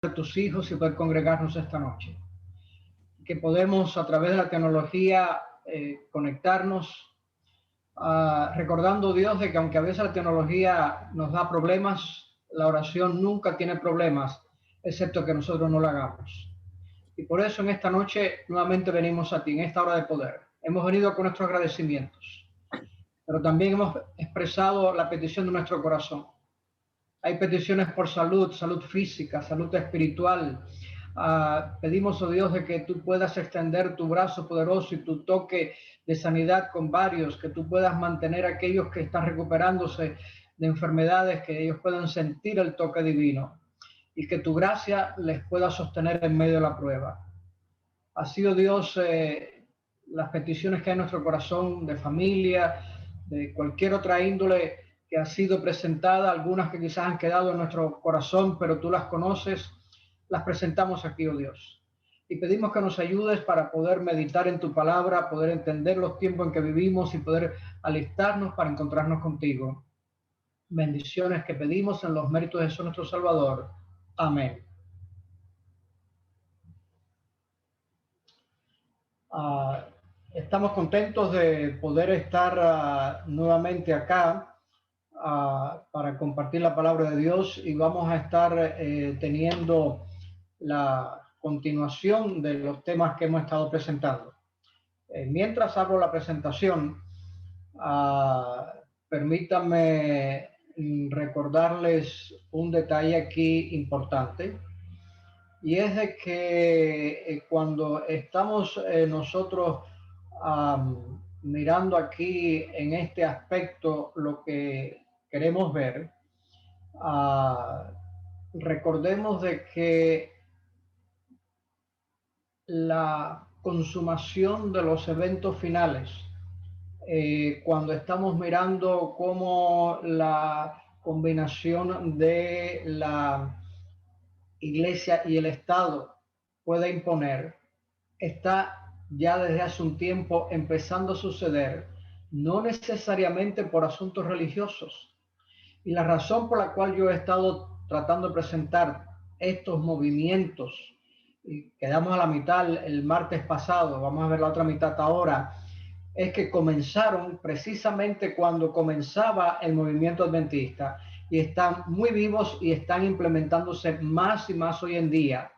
de tus hijos y poder congregarnos esta noche. Que podemos a través de la tecnología conectarnos, recordando Dios de que aunque a veces la tecnología nos da problemas, la oración nunca tiene problemas, excepto que nosotros no la hagamos. Y por eso en esta noche nuevamente venimos a ti, en esta hora de poder. Hemos venido con nuestros agradecimientos, pero también hemos expresado la petición de nuestro corazón. Hay peticiones por salud, salud física, salud espiritual. Pedimos, oh Dios, de que tú puedas extender tu brazo poderoso y tu toque de sanidad con varios, que tú puedas mantener a aquellos que están recuperándose de enfermedades, que ellos puedan sentir el toque divino y que tu gracia les pueda sostener en medio de la prueba. Ha sido Dios las peticiones que hay en nuestro corazón de familia, de cualquier otra índole que ha sido presentada, algunas que quizás han quedado en nuestro corazón, pero tú las conoces, las presentamos aquí, oh Dios. Y pedimos que nos ayudes para poder meditar en tu palabra, poder entender los tiempos en que vivimos y poder alistarnos para encontrarnos contigo. Bendiciones que pedimos en los méritos de Jesús nuestro Salvador. Amén. Estamos contentos de poder estar nuevamente acá para compartir la palabra de Dios y vamos a estar teniendo la continuación de los temas que hemos estado presentando. Mientras abro la presentación, permítanme recordarles un detalle aquí importante. Y es de que cuando estamos nosotros mirando aquí en este aspecto lo que queremos ver, recordemos de que la consumación de los eventos finales, cuando estamos mirando cómo la combinación de la Iglesia y el Estado puede imponer, está ya desde hace un tiempo empezando a suceder, no necesariamente por asuntos religiosos. Y la razón por la cual yo he estado tratando de presentar estos movimientos, y quedamos a la mitad el martes pasado, vamos a ver la otra mitad ahora, es que comenzaron precisamente cuando comenzaba el movimiento adventista y están muy vivos y están implementándose más y más hoy en día,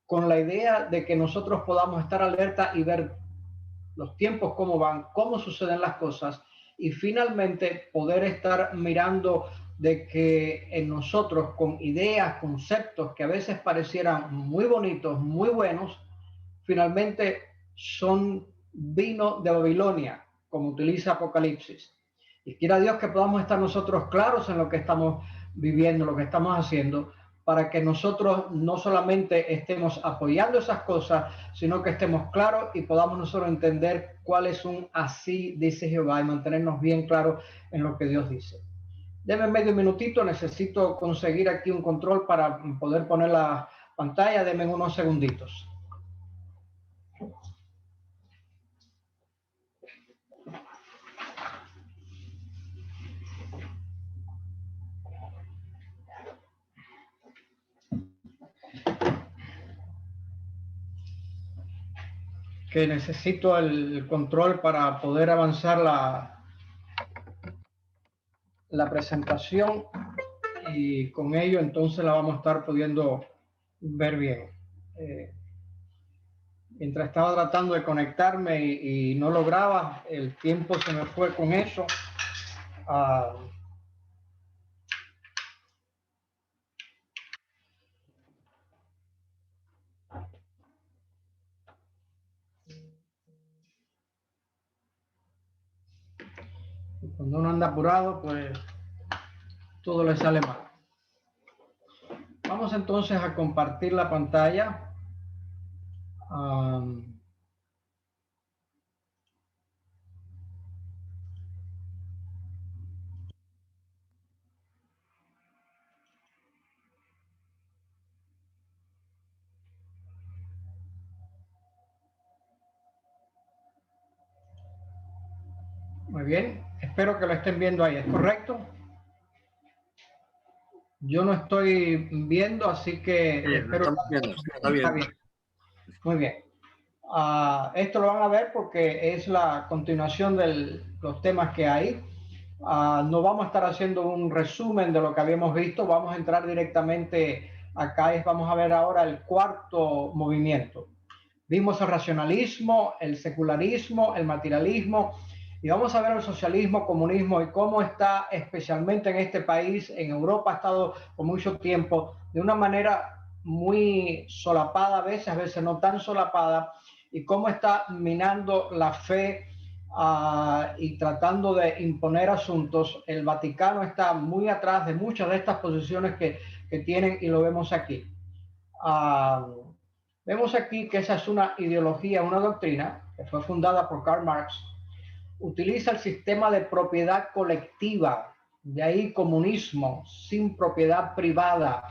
con la idea de que nosotros podamos estar alerta y ver los tiempos cómo van, cómo suceden las cosas y finalmente poder estar mirando de que en nosotros con ideas, conceptos que a veces parecieran muy bonitos, muy buenos, finalmente son vino de Babilonia, como utiliza Apocalipsis. Y quiera Dios que podamos estar nosotros claros en lo que estamos viviendo, lo que estamos haciendo, para que nosotros no solamente estemos apoyando esas cosas, sino que estemos claros y podamos nosotros entender cuál es un así dice Jehová y mantenernos bien claros en lo que Dios dice. Deme medio minutito, necesito conseguir aquí un control para poder poner la pantalla, denme unos segunditos. Que necesito el control para poder avanzar la presentación y con ello entonces la vamos a estar pudiendo ver bien. Mientras estaba tratando de conectarme y no lograba, el tiempo se me fue con eso. Cuando uno anda apurado, pues todo le sale mal. Vamos entonces a compartir la pantalla. Muy bien, espero que lo estén viendo ahí, ¿es correcto? Yo no estoy viendo, así que Sí, lo espero estamos que viendo, está está bien. bien. Muy bien. Esto lo van a ver porque es la continuación de los temas que hay. No vamos a estar haciendo un resumen de lo que habíamos visto, vamos a entrar directamente acá y vamos a ver ahora el cuarto movimiento. Vimos el racionalismo, el secularismo, el materialismo y vamos a ver el socialismo, comunismo y cómo está especialmente en este país, en Europa ha estado por mucho tiempo de una manera muy solapada a veces no tan solapada, y cómo está minando la fe y tratando de imponer asuntos. El Vaticano está muy atrás de muchas de estas posiciones que tienen y lo vemos aquí. Vemos aquí que esa es una ideología, una doctrina que fue fundada por Karl Marx. Utiliza el sistema de propiedad colectiva, de ahí comunismo, sin propiedad privada,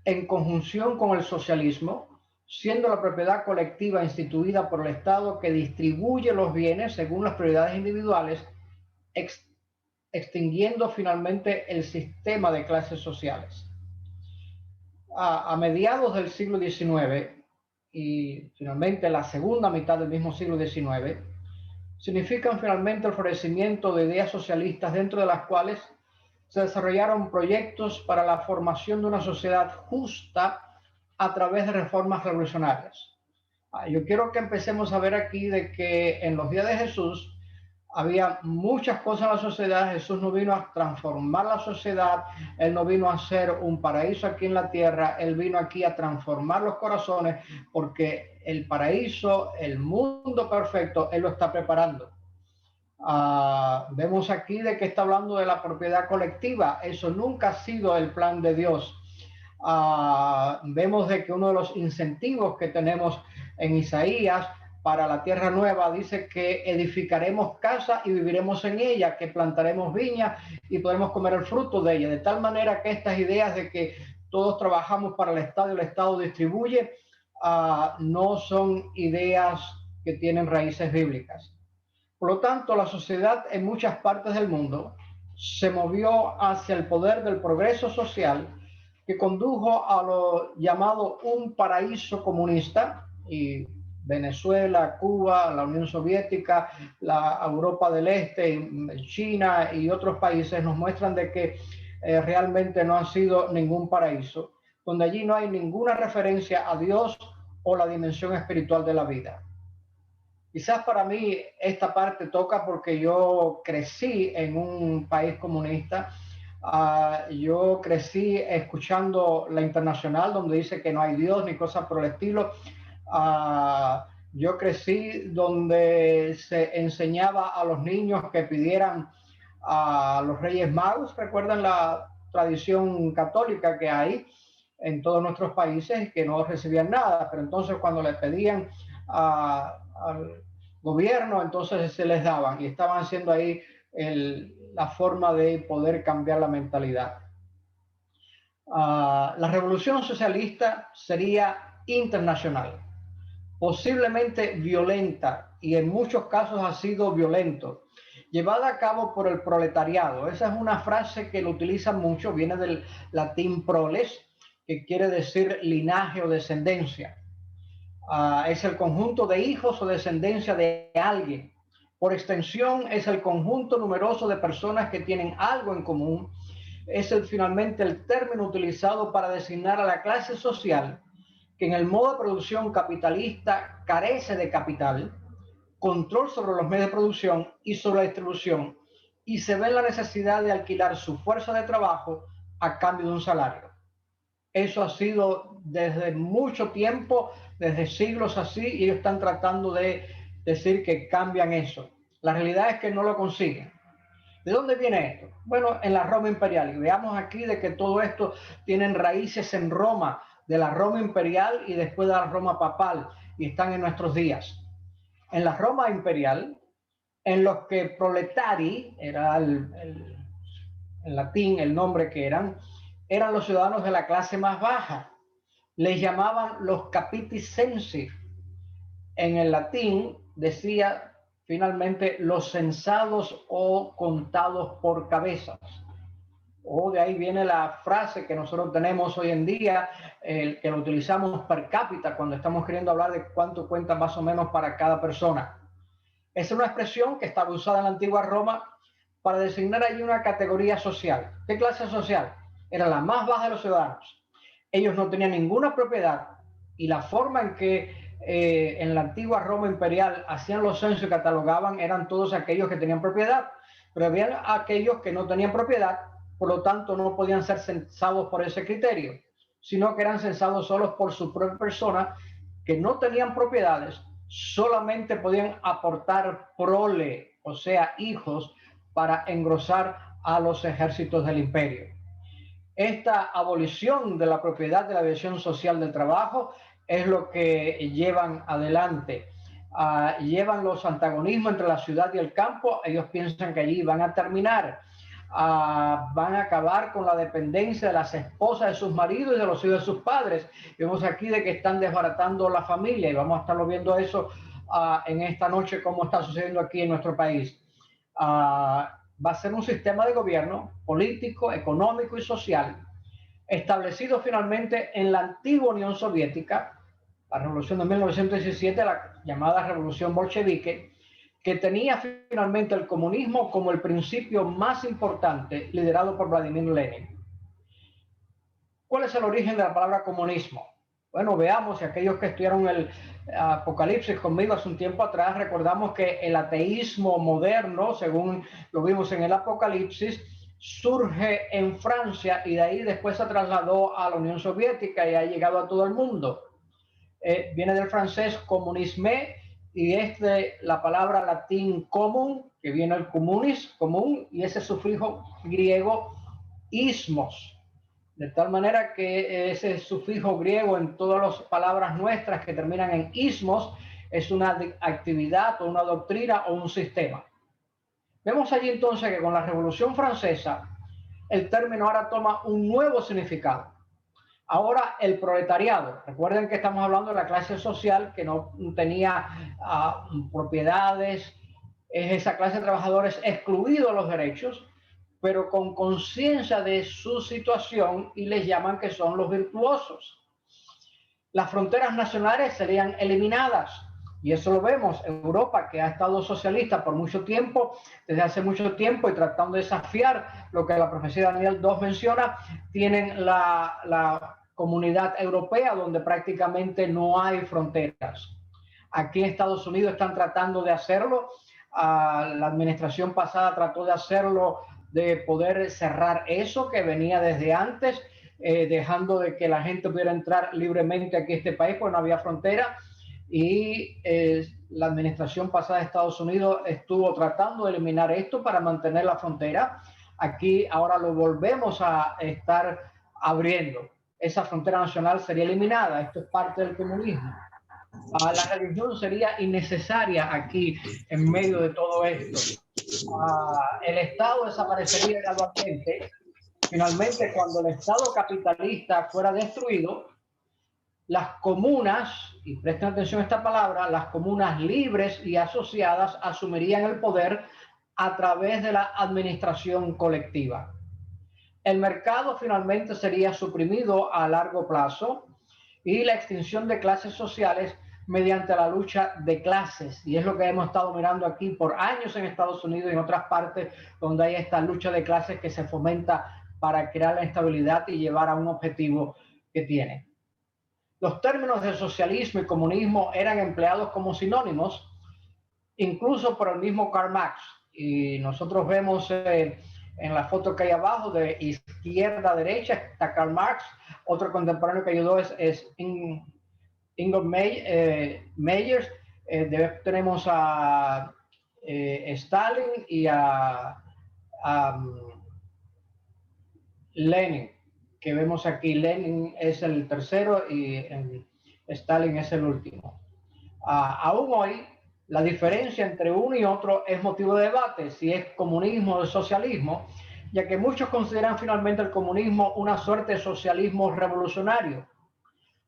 en conjunción con el socialismo, siendo la propiedad colectiva instituida por el Estado que distribuye los bienes según las prioridades individuales, ex extinguiendo finalmente el sistema de clases sociales. A mediados del siglo XIX y finalmente la segunda mitad del mismo siglo XIX, significan finalmente el florecimiento de ideas socialistas dentro de las cuales se desarrollaron proyectos para la formación de una sociedad justa a través de reformas revolucionarias. Yo quiero que empecemos a ver aquí de que en los días de Jesús había muchas cosas en la sociedad. Jesús no vino a transformar la sociedad, Él no vino a hacer un paraíso aquí en la tierra, Él vino aquí a transformar los corazones, porque el paraíso, el mundo perfecto, Él lo está preparando. Vemos aquí de que está hablando de la propiedad colectiva. Eso nunca ha sido el plan de Dios. Vemos de que uno de los incentivos que tenemos en Isaías para la tierra nueva dice que edificaremos casa y viviremos en ella, que plantaremos viña y podremos comer el fruto de ella, de tal manera que estas ideas de que todos trabajamos para el Estado y el Estado distribuye, no son ideas que tienen raíces bíblicas. Por lo tanto, la sociedad en muchas partes del mundo se movió hacia el poder del progreso social, que condujo a lo llamado un paraíso comunista. Y Venezuela, Cuba, la Unión Soviética, la Europa del Este, China y otros países nos muestran de que realmente no ha sido ningún paraíso, donde allí no hay ninguna referencia a Dios o la dimensión espiritual de la vida. Quizás para mí esta parte toca porque yo crecí en un país comunista. Yo crecí escuchando la Internacional, donde dice que no hay Dios ni cosas por el estilo. Yo crecí donde se enseñaba a los niños que pidieran a los Reyes Magos. ¿Recuerdan la tradición católica que hay en todos nuestros países, que no recibían nada? Pero entonces cuando les pedían al gobierno, entonces se les daban, y estaban haciendo ahí la forma de poder cambiar la mentalidad. La revolución socialista sería internacional, posiblemente violenta, y en muchos casos ha sido violento, llevada a cabo por el proletariado. Esa es una frase que lo utilizan mucho, viene del latín proles, que quiere decir linaje o descendencia. Es el conjunto de hijos o descendencia de alguien. Por extensión, es el conjunto numeroso de personas que tienen algo en común. Es finalmente el término utilizado para designar a la clase social que en el modo de producción capitalista carece de capital, control sobre los medios de producción y sobre la distribución, y se ve la necesidad de alquilar su fuerza de trabajo a cambio de un salario. Eso ha sido desde mucho tiempo, desde siglos así, y ellos están tratando de decir que cambian eso. La realidad es que no lo consiguen. ¿De dónde viene esto? Bueno, en la Roma imperial. Y veamos aquí de que todo esto tiene raíces en Roma, de la Roma imperial y después de la Roma papal, y están en nuestros días. En la Roma imperial, en los que proletari era en latín el nombre que eran los ciudadanos de la clase más baja. Les llamaban los capiticensi. En el latín decía finalmente los censados o contados por cabezas. o de ahí viene la frase que nosotros tenemos hoy en día, que lo utilizamos per cápita cuando estamos queriendo hablar de cuánto cuenta más o menos para cada persona. Es una expresión que estaba usada en la antigua Roma para designar allí una categoría social. ¿Qué clase social? Era la más baja de los ciudadanos. Ellos no tenían ninguna propiedad y la forma en que en la antigua Roma imperial hacían los censos y catalogaban eran todos aquellos que tenían propiedad, pero había aquellos que no tenían propiedad, por lo tanto no podían ser censados por ese criterio, sino que eran censados solos por su propia persona, que no tenían propiedades, solamente podían aportar prole, o sea, hijos, para engrosar a los ejércitos del imperio. Esta abolición de la propiedad de la división social del trabajo es lo que llevan adelante. Llevan los antagonismos entre la ciudad y el campo. Ellos piensan que allí van a terminar. Van a acabar con la dependencia de las esposas de sus maridos y de los hijos de sus padres. Vemos aquí de que están desbaratando la familia y vamos a estarlo viendo eso en esta noche, como está sucediendo aquí en nuestro país. Va a ser un sistema de gobierno político, económico y social establecido finalmente en la antigua Unión Soviética, la revolución de 1917, la llamada revolución bolchevique, que tenía finalmente el comunismo como el principio más importante, liderado por Vladimir Lenin. ¿Cuál es el origen de la palabra comunismo? Bueno, veamos, y aquellos que estudiaron el Apocalipsis conmigo hace un tiempo atrás, recordamos que el ateísmo moderno, según lo vimos en el Apocalipsis, surge en Francia y de ahí después se trasladó a la Unión Soviética y ha llegado a todo el mundo. Viene del francés comunisme y es de la palabra latín común, que viene el comunis, común, y ese sufijo griego ismos. De tal manera que ese sufijo griego en todas las palabras nuestras que terminan en ismos es una actividad o una doctrina o un sistema. Vemos allí entonces que con la Revolución Francesa el término ahora toma un nuevo significado. Ahora el proletariado, recuerden que estamos hablando de la clase social que no tenía propiedades, es esa clase de trabajadores excluidos de los derechos, pero con conciencia de su situación y les llaman que son los virtuosos. Las fronteras nacionales serían eliminadas y eso lo vemos. Europa, que ha estado socialista por mucho tiempo, desde hace mucho tiempo y tratando de desafiar lo que la profecía de Daniel 2 menciona, tienen la comunidad europea donde prácticamente no hay fronteras. Aquí en Estados Unidos están tratando de hacerlo. La administración pasada trató de hacerlo, de poder cerrar eso que venía desde antes, dejando de que la gente pudiera entrar libremente aquí a este país, porque no había frontera. Y la administración pasada de Estados Unidos estuvo tratando de eliminar esto para mantener la frontera. Aquí ahora lo volvemos a estar abriendo. Esa frontera nacional sería eliminada. Esto es parte del comunismo. La religión sería innecesaria aquí en medio de todo esto. El Estado desaparecería gradualmente. Finalmente, cuando el Estado capitalista fuera destruido, las comunas, y presten atención a esta palabra, las comunas libres y asociadas asumirían el poder a través de la administración colectiva. El mercado finalmente sería suprimido a largo plazo y la extinción de clases sociales mediante la lucha de clases. Y es lo que hemos estado mirando aquí por años en Estados Unidos y en otras partes donde hay esta lucha de clases que se fomenta para crear la estabilidad y llevar a un objetivo que tiene. Los términos de socialismo y comunismo eran empleados como sinónimos, incluso por el mismo Karl Marx. Y nosotros vemos en la foto que hay abajo, de izquierda a derecha, está Karl Marx. Otro contemporáneo que ayudó es Ingo Meyers. Tenemos a Stalin y a Lenin, que vemos aquí. Lenin es el tercero y Stalin es el último. Aún hoy, la diferencia entre uno y otro es motivo de debate, si es comunismo o socialismo, ya que muchos consideran finalmente el comunismo una suerte de socialismo revolucionario.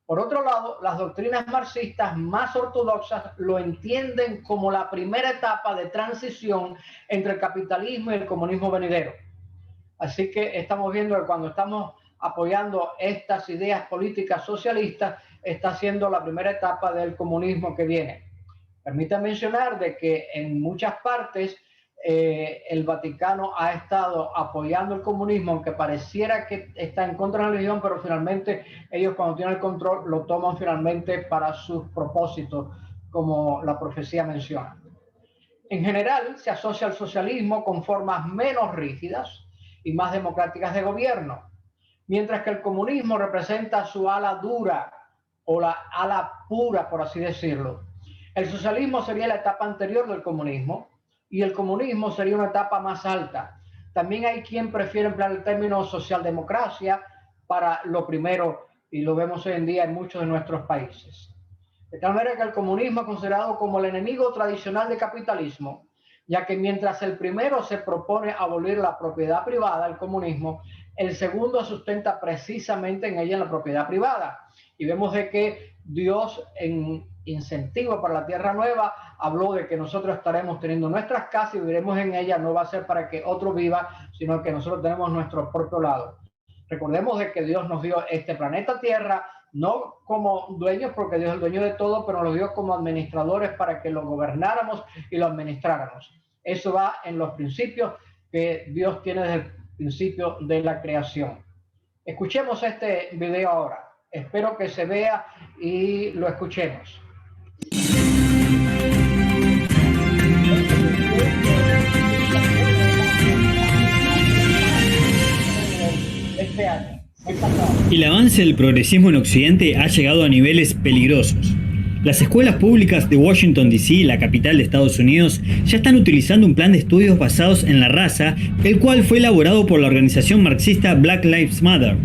Por otro lado, las doctrinas marxistas más ortodoxas lo entienden como la primera etapa de transición entre el capitalismo y el comunismo venidero. Así que estamos viendo que cuando estamos apoyando estas ideas políticas socialistas, está siendo la primera etapa del comunismo que viene. Permítame mencionar de que en muchas partes el Vaticano ha estado apoyando el comunismo, aunque pareciera que está en contra de la religión, pero finalmente ellos cuando tienen el control lo toman finalmente para sus propósitos, como la profecía menciona. En general, se asocia al socialismo con formas menos rígidas y más democráticas de gobierno, mientras que el comunismo representa su ala dura o la ala pura, por así decirlo. El socialismo sería la etapa anterior del comunismo y el comunismo sería una etapa más alta. También hay quien prefiere emplear el término socialdemocracia para lo primero, y lo vemos hoy en día en muchos de nuestros países. De tal manera que el comunismo es considerado como el enemigo tradicional del capitalismo, ya que mientras el primero se propone abolir la propiedad privada, el comunismo, el segundo sustenta precisamente en ella, en la propiedad privada. Y vemos de que Dios, en incentivo para la tierra nueva, habló de que nosotros estaremos teniendo nuestras casas y viviremos en ellas. No va a ser para que otro viva, sino que nosotros tenemos nuestro propio lado. Recordemos de que Dios nos dio este planeta Tierra, no como dueños, porque Dios es el dueño de todo, pero nos dio como administradores para que lo gobernáramos y lo administráramos. Eso va en los principios que Dios tiene desde el principio de la creación. Escuchemos este video ahora. Espero que se vea y lo escuchemos. Este año. El avance del progresismo en Occidente ha llegado a niveles peligrosos. Las escuelas públicas de Washington, D.C., la capital de Estados Unidos, ya están utilizando un plan de estudios basados en la raza, el cual fue elaborado por la organización marxista Black Lives Matter.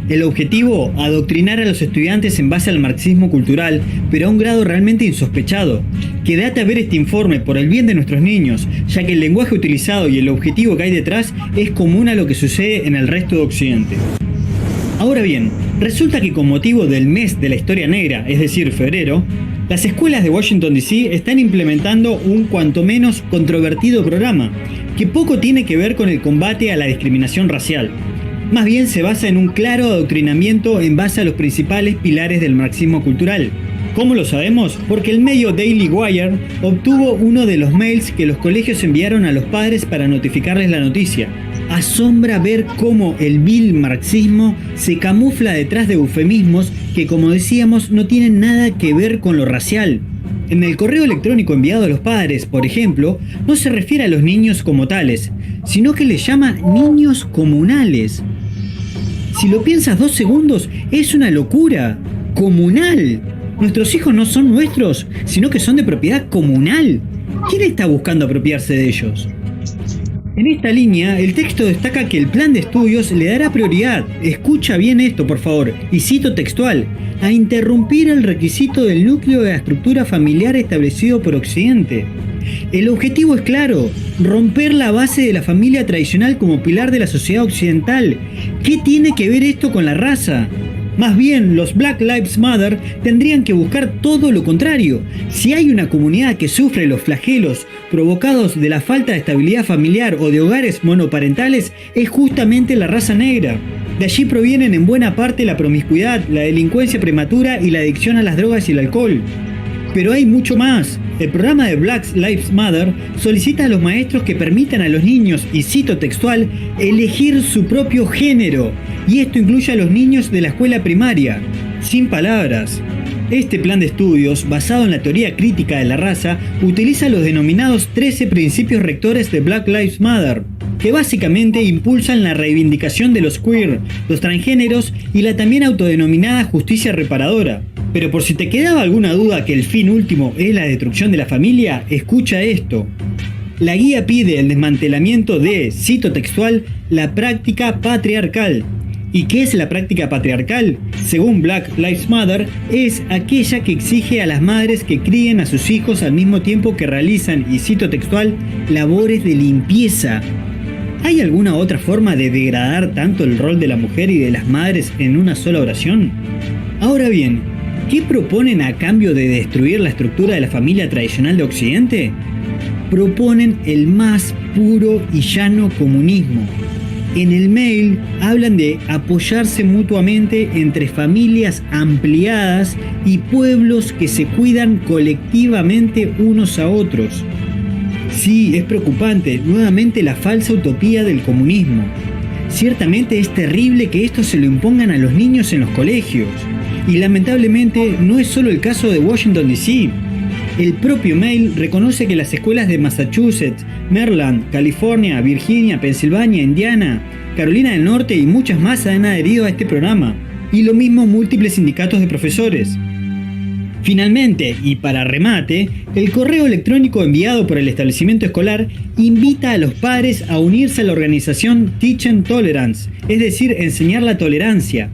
El objetivo, adoctrinar a los estudiantes en base al marxismo cultural, pero a un grado realmente insospechado. Quédate a ver este informe por el bien de nuestros niños, ya que el lenguaje utilizado y el objetivo que hay detrás es común a lo que sucede en el resto de Occidente. Ahora bien, resulta que con motivo del mes de la historia negra, es decir, febrero, las escuelas de Washington D.C. están implementando un cuanto menos controvertido programa, que poco tiene que ver con el combate a la discriminación racial. Más bien se basa en un claro adoctrinamiento en base a los principales pilares del marxismo cultural. ¿Cómo lo sabemos? Porque el medio Daily Wire obtuvo uno de los mails que los colegios enviaron a los padres para notificarles la noticia. Asombra ver cómo el vil marxismo se camufla detrás de eufemismos que, como decíamos, no tienen nada que ver con lo racial. En el correo electrónico enviado a los padres, por ejemplo, no se refiere a los niños como tales, sino que les llama niños comunales. Si lo piensas 2 segundos, es una locura. Comunal. Nuestros hijos no son nuestros, sino que son de propiedad comunal. ¿Quién está buscando apropiarse de ellos? En esta línea, el texto destaca que el plan de estudios le dará prioridad, escucha bien esto por favor, y cito textual, a interrumpir el requisito del núcleo de la estructura familiar establecido por Occidente. El objetivo es claro, romper la base de la familia tradicional como pilar de la sociedad occidental. ¿Qué tiene que ver esto con la raza? Más bien, los Black Lives Matter tendrían que buscar todo lo contrario. Si hay una comunidad que sufre los flagelos provocados de la falta de estabilidad familiar o de hogares monoparentales, es justamente la raza negra. De allí provienen en buena parte la promiscuidad, la delincuencia prematura y la adicción a las drogas y el alcohol. Pero hay mucho más. El programa de Black Lives Matter solicita a los maestros que permitan a los niños, y cito textual, elegir su propio género. Y esto incluye a los niños de la escuela primaria. Sin palabras. Este plan de estudios, basado en la teoría crítica de la raza, utiliza los denominados 13 principios rectores de Black Lives Matter, que básicamente impulsan la reivindicación de los queer, los transgéneros y la también autodenominada justicia reparadora. Pero por si te quedaba alguna duda que el fin último es la destrucción de la familia, escucha esto. La guía pide el desmantelamiento de, cito textual, la práctica patriarcal. ¿Y qué es la práctica patriarcal? Según Black Lives Matter, es aquella que exige a las madres que críen a sus hijos al mismo tiempo que realizan, y cito textual, labores de limpieza. ¿Hay alguna otra forma de degradar tanto el rol de la mujer y de las madres en una sola oración? Ahora bien, ¿qué proponen a cambio de destruir la estructura de la familia tradicional de Occidente? Proponen el más puro y llano comunismo. En el mail hablan de apoyarse mutuamente entre familias ampliadas y pueblos que se cuidan colectivamente unos a otros. Sí, es preocupante, nuevamente la falsa utopía del comunismo. Ciertamente es terrible que esto se lo impongan a los niños en los colegios. Y lamentablemente no es solo el caso de Washington D.C. El propio mail reconoce que las escuelas de Massachusetts, Maryland, California, Virginia, Pensilvania, Indiana, Carolina del Norte y muchas más han adherido a este programa, y lo mismo múltiples sindicatos de profesores. Finalmente, y para remate, el correo electrónico enviado por el establecimiento escolar invita a los padres a unirse a la organización Teaching Tolerance, es decir, enseñar la tolerancia.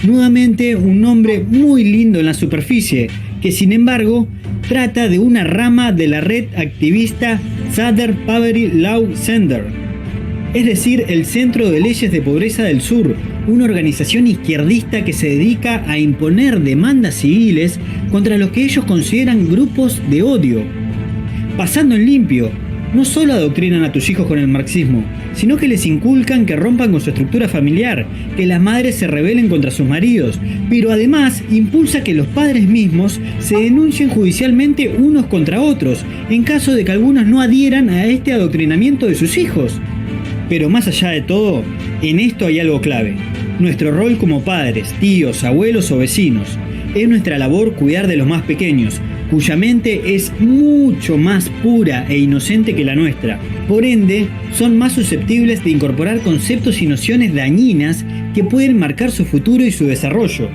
Nuevamente un nombre muy lindo en la superficie, que sin embargo trata de una rama de la red activista Southern Poverty Law Center, es decir, el Centro de Leyes de Pobreza del Sur, una organización izquierdista que se dedica a imponer demandas civiles contra los que ellos consideran grupos de odio. Pasando en limpio, no solo adoctrinan a tus hijos con el marxismo, sino que les inculcan que rompan con su estructura familiar, que las madres se rebelen contra sus maridos, pero además impulsa que los padres mismos se denuncien judicialmente unos contra otros, en caso de que algunos no adhieran a este adoctrinamiento de sus hijos. Pero más allá de todo, en esto hay algo clave. Nuestro rol como padres, tíos, abuelos o vecinos. Es nuestra labor cuidar de los más pequeños, cuya mente es mucho más pura e inocente que la nuestra. Por ende, son más susceptibles de incorporar conceptos y nociones dañinas que pueden marcar su futuro y su desarrollo.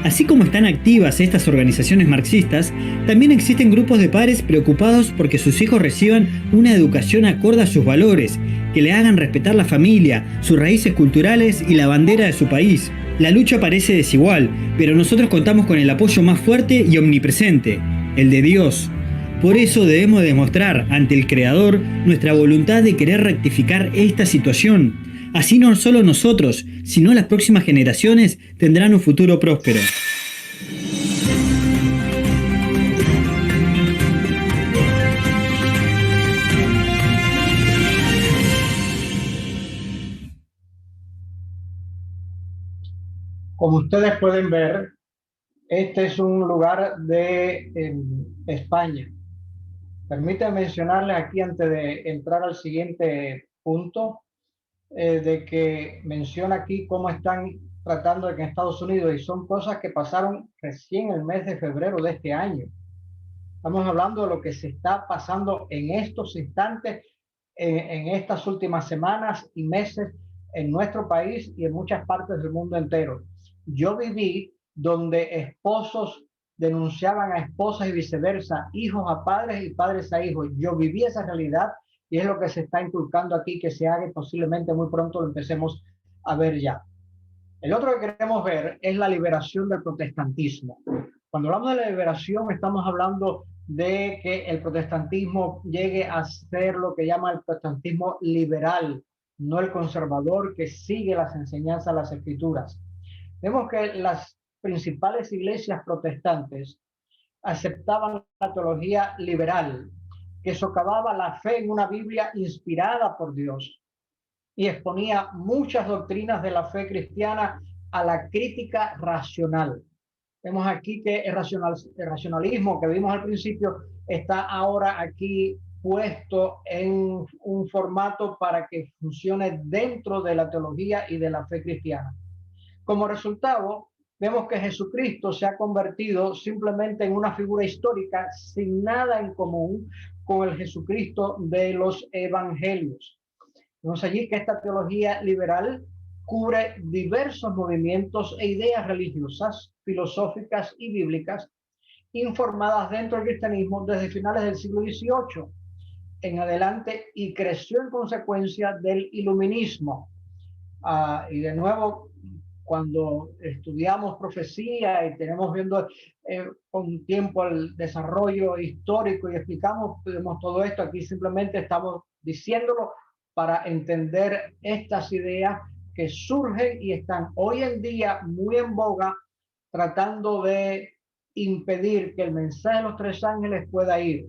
Así como están activas estas organizaciones marxistas, también existen grupos de padres preocupados porque sus hijos reciban una educación acorde a sus valores, que le hagan respetar la familia, sus raíces culturales y la bandera de su país. La lucha parece desigual, pero nosotros contamos con el apoyo más fuerte y omnipresente, el de Dios. Por eso debemos demostrar ante el Creador nuestra voluntad de querer rectificar esta situación. Así no solo nosotros, sino las próximas generaciones tendrán un futuro próspero. Como ustedes pueden ver, este es un lugar de España. Permítanme mencionarles aquí antes de entrar al siguiente punto, de que menciona aquí cómo están tratando de que en Estados Unidos, y son cosas que pasaron recién el mes de febrero de este año. Estamos hablando de lo que se está pasando en estos instantes, en estas últimas semanas y meses en nuestro país y en muchas partes del mundo entero. Yo viví donde esposos denunciaban a esposas y viceversa, hijos a padres y padres a hijos. Yo viví esa realidad y es lo que se está inculcando aquí que se haga y posiblemente muy pronto lo empecemos a ver ya. El otro que queremos ver es la liberación del protestantismo. Cuando hablamos de la liberación, estamos hablando de que el protestantismo llegue a ser lo que llama el protestantismo liberal, no el conservador que sigue las enseñanzas de las escrituras. Vemos que las principales iglesias protestantes aceptaban la teología liberal, que socavaba la fe en una Biblia inspirada por Dios y exponía muchas doctrinas de la fe cristiana a la crítica racional. Vemos aquí que el racionalismo que vimos al principio está ahora aquí puesto en un formato para que funcione dentro de la teología y de la fe cristiana. Como resultado, vemos que Jesucristo se ha convertido simplemente en una figura histórica sin nada en común con el Jesucristo de los evangelios. Vemos allí que esta teología liberal cubre diversos movimientos e ideas religiosas, filosóficas y bíblicas informadas dentro del cristianismo desde finales del siglo XVIII en adelante y creció en consecuencia del iluminismo. Y de nuevo, cuando estudiamos profecía y tenemos viendo con tiempo el desarrollo histórico y explicamos todo esto, aquí simplemente estamos diciéndolo para entender estas ideas que surgen y están hoy en día muy en boga, tratando de impedir que el mensaje de los tres ángeles pueda ir.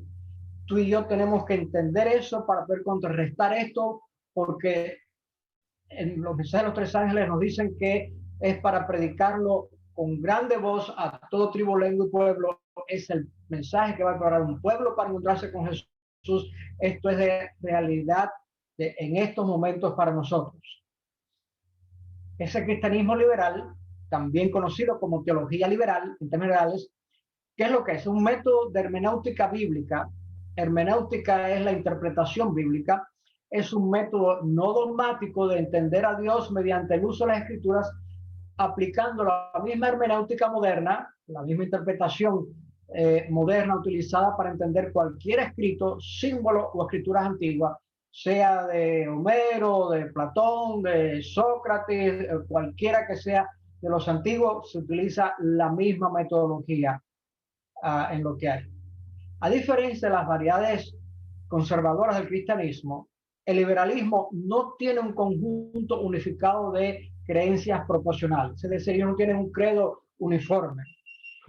Tú y yo tenemos que entender eso para poder contrarrestar esto, porque en los mensajes de los tres ángeles nos dicen que es para predicarlo con grande voz a todo tribu, lengua y pueblo. Es el mensaje que va a preparar un pueblo para encontrarse con Jesús. Esto es de realidad en estos momentos para nosotros. Ese cristianismo liberal, también conocido como teología liberal, en términos generales, ¿qué es lo que es? Un método de hermenéutica bíblica. Hermenéutica es la interpretación bíblica. Es un método no dogmático de entender a Dios mediante el uso de las escrituras, aplicando la misma hermenéutica moderna, la misma interpretación moderna utilizada para entender cualquier escrito, símbolo o escrituras antiguas, sea de Homero, de Platón, de Sócrates, cualquiera que sea de los antiguos, se utiliza la misma metodología en lo que hay. A diferencia de las variedades conservadoras del cristianismo, el liberalismo no tiene un conjunto unificado de creencias proporcionales, es decir, ellos no tienen un credo uniforme.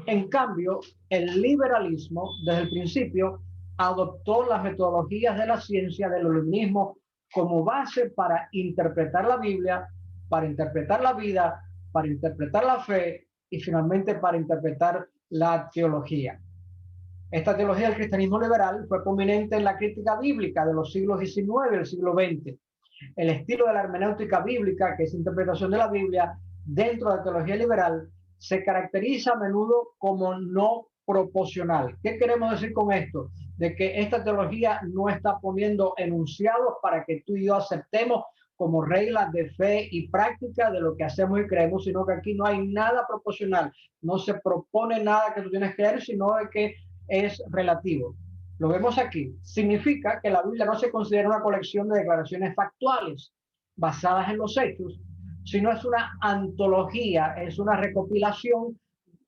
En cambio, el liberalismo, desde el principio, adoptó las metodologías de la ciencia del iluminismo como base para interpretar la Biblia, para interpretar la vida, para interpretar la fe y finalmente para interpretar la teología. Esta teología del cristianismo liberal fue prominente en la crítica bíblica de los siglos XIX y del siglo XX. El estilo de la hermenéutica bíblica, que es interpretación de la Biblia, dentro de la teología liberal, se caracteriza a menudo como no proporcional. ¿Qué queremos decir con esto? De que esta teología no está poniendo enunciados para que tú y yo aceptemos como reglas de fe y práctica de lo que hacemos y creemos, sino que aquí no hay nada proporcional. No se propone nada que tú tienes que creer, sino de que es relativo. Lo vemos aquí. Significa que la Biblia no se considera una colección de declaraciones factuales basadas en los hechos, sino es una antología, es una recopilación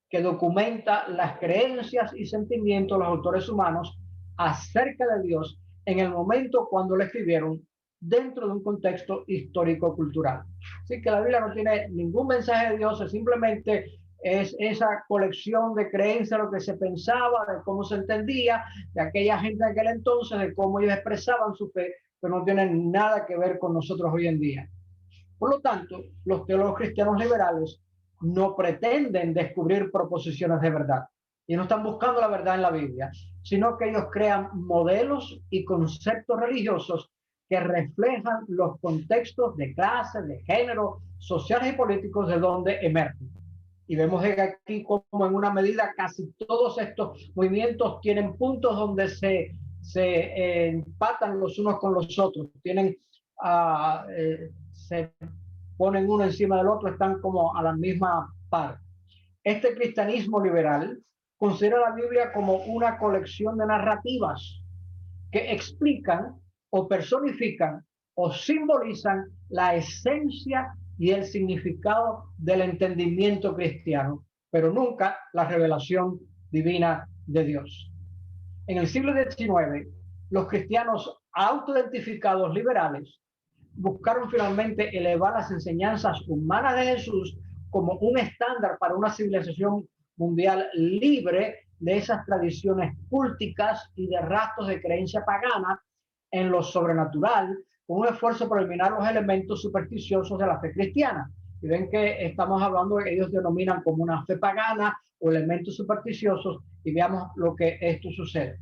que documenta las creencias y sentimientos de los autores humanos acerca de Dios en el momento cuando lo escribieron dentro de un contexto histórico-cultural. Así que la Biblia no tiene ningún mensaje de Dios, es simplemente es esa colección de creencias, lo que se pensaba, de cómo se entendía, de aquella gente de aquel entonces, de cómo ellos expresaban su fe, pero no tienen nada que ver con nosotros hoy en día. Por lo tanto, los teólogos cristianos liberales no pretenden descubrir proposiciones de verdad y no están buscando la verdad en la Biblia, sino que ellos crean modelos y conceptos religiosos que reflejan los contextos de clase, de género, sociales y políticos de donde emergen. Y vemos aquí como en una medida casi todos estos movimientos tienen puntos donde se empatan los unos con los otros, tienen, se ponen uno encima del otro, están como a la misma par. Este cristianismo liberal considera la Biblia como una colección de narrativas que explican o personifican o simbolizan la esencia y el significado del entendimiento cristiano, pero nunca la revelación divina de Dios. En el siglo XIX, los cristianos autoidentificados liberales buscaron finalmente elevar las enseñanzas humanas de Jesús como un estándar para una civilización mundial libre de esas tradiciones culticas y de rastros de creencia pagana en lo sobrenatural, con un esfuerzo por eliminar los elementos supersticiosos de la fe cristiana. Y ven que estamos hablando de que ellos denominan como una fe pagana o elementos supersticiosos, y veamos lo que esto sucede.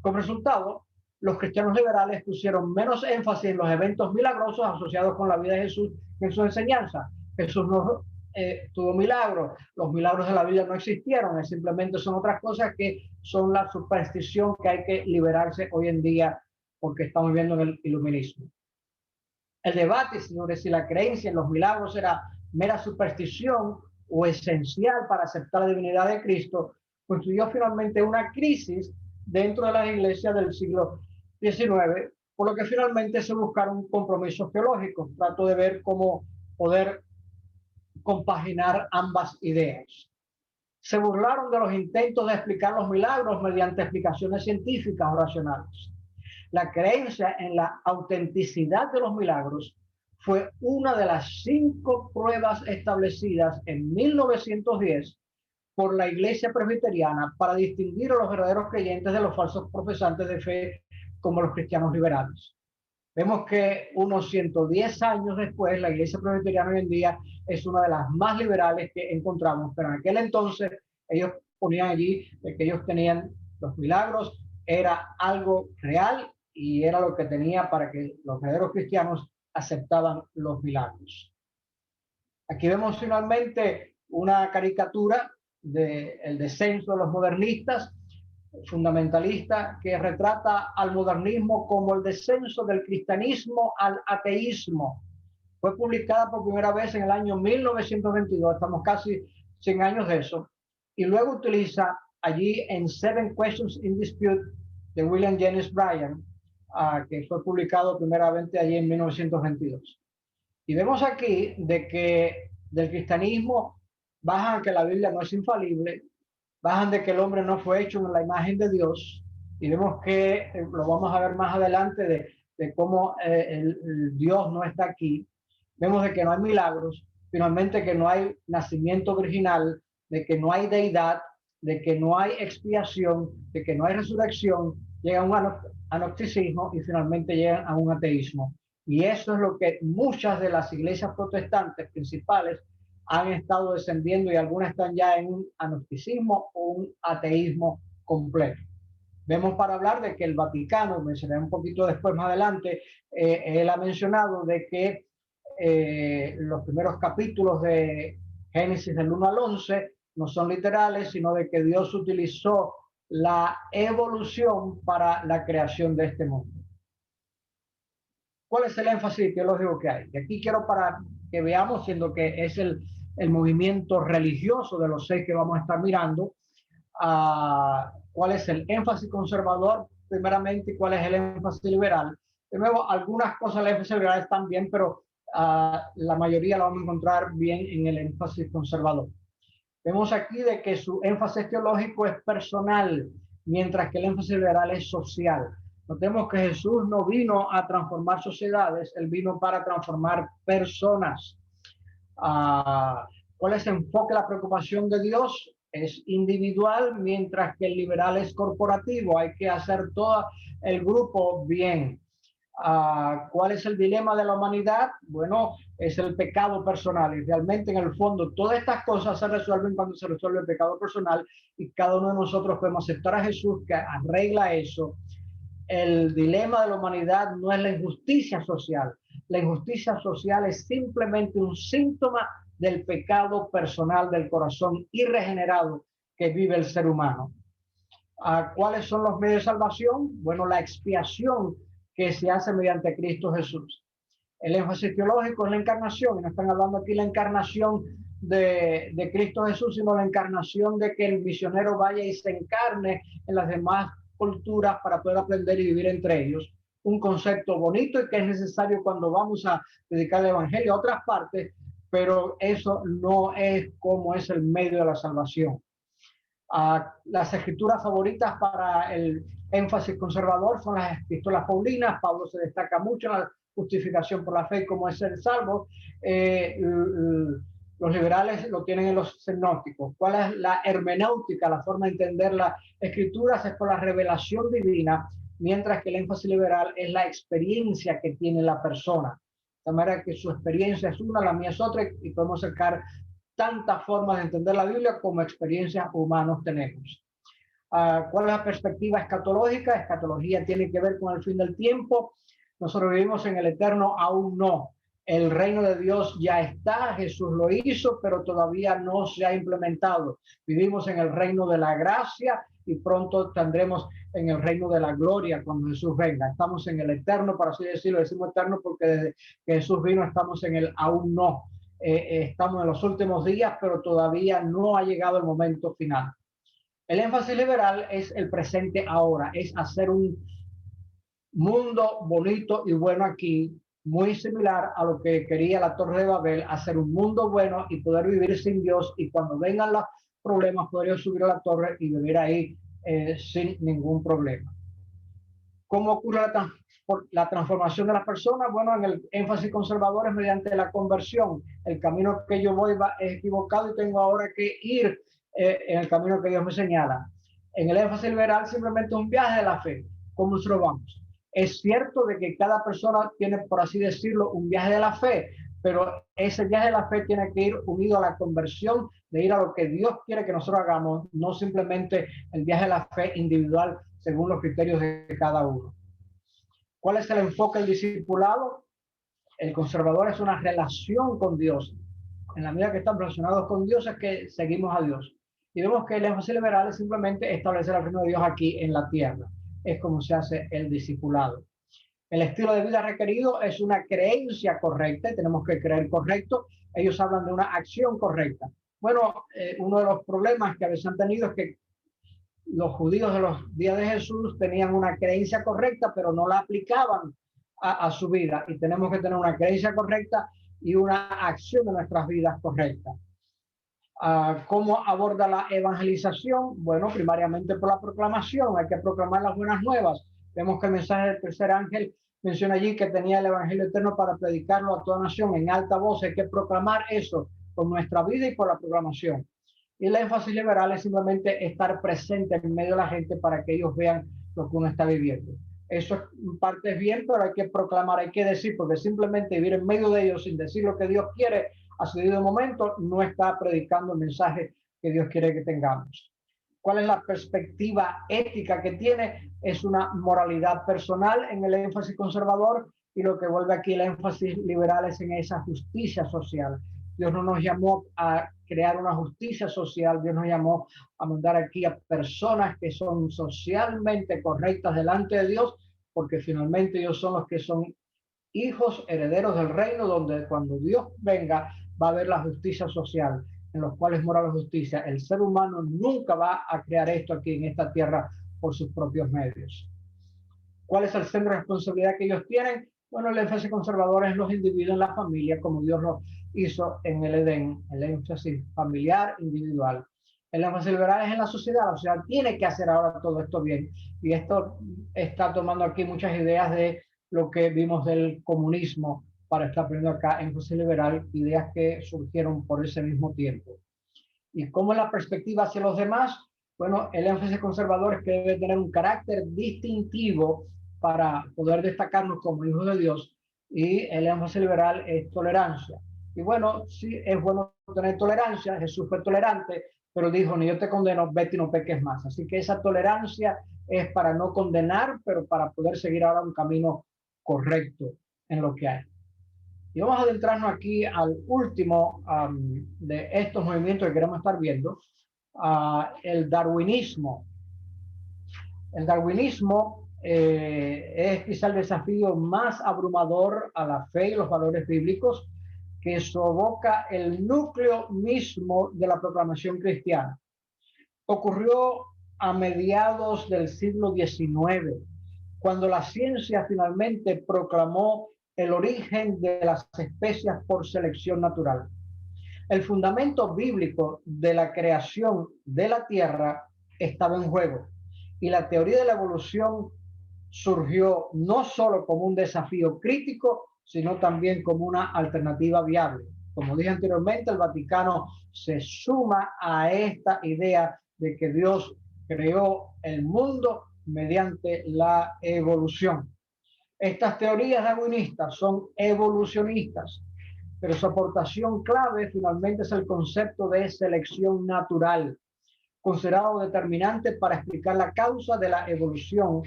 Como resultado, los cristianos liberales pusieron menos énfasis en los eventos milagrosos asociados con la vida de Jesús que en su enseñanza. Jesús no tuvo milagros, los milagros de la Biblia no existieron, simplemente son otras cosas que son la superstición que hay que liberarse hoy en día porque estamos viviendo en el iluminismo. El debate sobre si la creencia en los milagros era mera superstición o esencial para aceptar la divinidad de Cristo constituyó finalmente una crisis dentro de las iglesias del siglo XIX, por lo que finalmente se buscaron compromisos teológicos. Trato de ver cómo poder compaginar ambas ideas. Se burlaron de los intentos de explicar los milagros mediante explicaciones científicas o racionales. La creencia en la autenticidad de los milagros fue una de las 5 pruebas establecidas en 1910 por la Iglesia Presbiteriana para distinguir a los verdaderos creyentes de los falsos profesantes de fe como los cristianos liberales. Vemos que unos 110 años después, la Iglesia Presbiteriana hoy en día es una de las más liberales que encontramos, pero en aquel entonces ellos ponían allí de que ellos tenían los milagros, era algo real y era lo que tenía para que los verdaderos cristianos aceptaban los milagros. Aquí vemos finalmente una caricatura del descenso de los modernistas, fundamentalista, que retrata al modernismo como el descenso del cristianismo al ateísmo. Fue publicada por primera vez en el año 1922, estamos casi 100 años de eso, y luego utiliza allí en Seven Questions in Dispute de William Jennings Bryan, que fue publicado primeramente allí en 1922. Y vemos aquí de que del cristianismo bajan que la Biblia no es infalible, bajan de que el hombre no fue hecho en la imagen de Dios, y vemos que lo vamos a ver más adelante de cómo el Dios no está aquí. Vemos de que no hay milagros, finalmente que no hay nacimiento virginal, de que no hay deidad, de que no hay expiación, de que no hay resurrección, llega a un agnosticismo y finalmente llegan a un ateísmo. Y eso es lo que muchas de las iglesias protestantes principales han estado descendiendo, y algunas están ya en un agnosticismo o un ateísmo completo. Vemos para hablar de que el Vaticano, mencioné un poquito después más adelante, él ha mencionado de que los primeros capítulos de Génesis del 1 al 11 no son literales, sino de que Dios utilizó la evolución para la creación de este mundo. ¿Cuál es el énfasis teológico que hay? Y aquí quiero para que veamos, siendo que es el movimiento religioso de los 6 que vamos a estar mirando, cuál es el énfasis conservador primeramente y cuál es el énfasis liberal. De nuevo, algunas cosas del énfasis liberal están bien, pero la mayoría la vamos a encontrar bien en el énfasis conservador. Vemos aquí de que su énfasis teológico es personal, mientras que el énfasis liberal es social. Notemos que Jesús no vino a transformar sociedades, él vino para transformar personas. ¿Cuál es el enfoque, la preocupación de Dios? Es individual, mientras que el liberal es corporativo. Hay que hacer todo el grupo bien. ¿Cuál es el dilema de la humanidad? Bueno, es el pecado personal, y realmente en el fondo todas estas cosas se resuelven cuando se resuelve el pecado personal, y cada uno de nosotros podemos aceptar a Jesús que arregla eso. El dilema de la humanidad no es la injusticia social. La injusticia social es simplemente un síntoma del pecado personal del corazón irregenerado que vive el ser humano. ¿Cuáles son los medios de salvación? Bueno, la expiación que se hace mediante Cristo Jesús. El énfasis teológico es la encarnación, y no están hablando aquí la encarnación de Cristo Jesús, sino la encarnación de que el misionero vaya y se encarne en las demás culturas para poder aprender y vivir entre ellos. Un concepto bonito y que es necesario cuando vamos a dedicar el evangelio a otras partes, pero eso no es como es el medio de la salvación. Las escrituras favoritas para el énfasis conservador son las epístolas paulinas. Pablo se destaca mucho en la justificación por la fe como es ser salvo. Los liberales lo tienen en los gnósticos. ¿Cuál es la hermenéutica, la forma de entender las escrituras? Es por la revelación divina, mientras que el énfasis liberal es la experiencia que tiene la persona. De manera que su experiencia es una, la mía es otra, y podemos sacar tantas formas de entender la Biblia como experiencias humanas tenemos. ¿Cuál es la perspectiva escatológica? Escatología tiene que ver con el fin del tiempo. Nosotros vivimos en el eterno, aún no. El reino de Dios ya está, Jesús lo hizo, pero todavía no se ha implementado. Vivimos en el reino de la gracia y pronto tendremos en el reino de la gloria cuando Jesús venga. Estamos en el eterno, por así decirlo, decimos eterno porque desde que Jesús vino estamos en el aún no. Estamos en los últimos días, pero todavía no ha llegado el momento final. El énfasis liberal es el presente ahora, es hacer un mundo bonito y bueno aquí, muy similar a lo que quería la Torre de Babel, hacer un mundo bueno y poder vivir sin Dios, y cuando vengan los problemas poder subir a la torre y vivir ahí sin ningún problema. ¿Cómo ocurre la transformación de las personas? Bueno, en el énfasis conservador es mediante la conversión. El camino que yo voy es equivocado y tengo ahora que ir en el camino que Dios me señala. En el énfasis liberal simplemente un viaje de la fe. ¿Cómo nosotros vamos? Es cierto de que cada persona tiene, por así decirlo, un viaje de la fe, pero ese viaje de la fe tiene que ir unido a la conversión, de ir a lo que Dios quiere que nosotros hagamos, no simplemente el viaje de la fe individual según los criterios de cada uno. ¿Cuál es el enfoque del discipulado? El conservador es una relación con Dios. En la medida que estamos relacionados con Dios es que seguimos a Dios. Y vemos que el énfasis liberal es simplemente establecer el reino de Dios aquí en la tierra. Es como se hace el discipulado. El estilo de vida requerido es una creencia correcta, tenemos que creer correcto. Ellos hablan de una acción correcta. Bueno, uno de los problemas que a veces han tenido es que los judíos de los días de Jesús tenían una creencia correcta, pero no la aplicaban a su vida. Y tenemos que tener una creencia correcta y una acción de nuestras vidas correcta. ¿Cómo aborda la evangelización? Bueno, primariamente por la proclamación. Hay que proclamar las buenas nuevas. Vemos que el mensaje del tercer ángel menciona allí que tenía el evangelio eterno para predicarlo a toda nación en alta voz. Hay que proclamar eso con nuestra vida y por la proclamación. Y el énfasis liberal es simplemente estar presente en medio de la gente para que ellos vean lo que uno está viviendo. Eso en parte es bien, pero hay que proclamar, hay que decir, porque simplemente vivir en medio de ellos sin decir lo que Dios quiere a su debido momento no está predicando el mensaje que Dios quiere que tengamos. ¿Cuál es la perspectiva ética que tiene? Es una moralidad personal en el énfasis conservador, y lo que vuelve aquí el énfasis liberal es en esa justicia social. Dios no nos llamó a crear una justicia social, Dios nos llamó a mandar aquí a personas que son socialmente correctas delante de Dios, porque finalmente ellos son los que son hijos herederos del reino, donde cuando Dios venga va a haber la justicia social, en los cuales mora la justicia. El ser humano nunca va a crear esto aquí en esta tierra por sus propios medios. ¿Cuál es el centro de responsabilidad que ellos tienen? Bueno, el énfasis conservador es los individuos en la familia, como Dios lo hizo en el Edén, el énfasis familiar individual. El énfasis liberal es en la sociedad tiene que hacer ahora todo esto bien. Y esto está tomando aquí muchas ideas de lo que vimos del comunismo para estar poniendo acá énfasis liberal, ideas que surgieron por ese mismo tiempo. ¿Y cómo es la perspectiva hacia los demás? Bueno, el énfasis conservador es que debe tener un carácter distintivo para poder destacarnos como hijos de Dios, y el énfasis liberal es tolerancia. Y bueno, sí es bueno tener tolerancia. Jesús fue tolerante, pero dijo, ni yo te condeno, vete y no peques más. Así que esa tolerancia es para no condenar, pero para poder seguir ahora un camino correcto en lo que hay. Y vamos a adentrarnos aquí al último de estos movimientos que queremos estar viendo, el darwinismo. El darwinismo es quizá el desafío más abrumador a la fe y los valores bíblicos, que sofoca el núcleo mismo de la proclamación cristiana. Ocurrió a mediados del siglo XIX, cuando la ciencia finalmente proclamó el origen de las especies por selección natural. El fundamento bíblico de la creación de la Tierra estaba en juego, y la teoría de la evolución surgió no solo como un desafío crítico, sino también como una alternativa viable. Como dije anteriormente, el Vaticano se suma a esta idea de que Dios creó el mundo mediante la evolución. Estas teorías darwinistas son evolucionistas, pero su aportación clave finalmente es el concepto de selección natural, considerado determinante para explicar la causa de la evolución,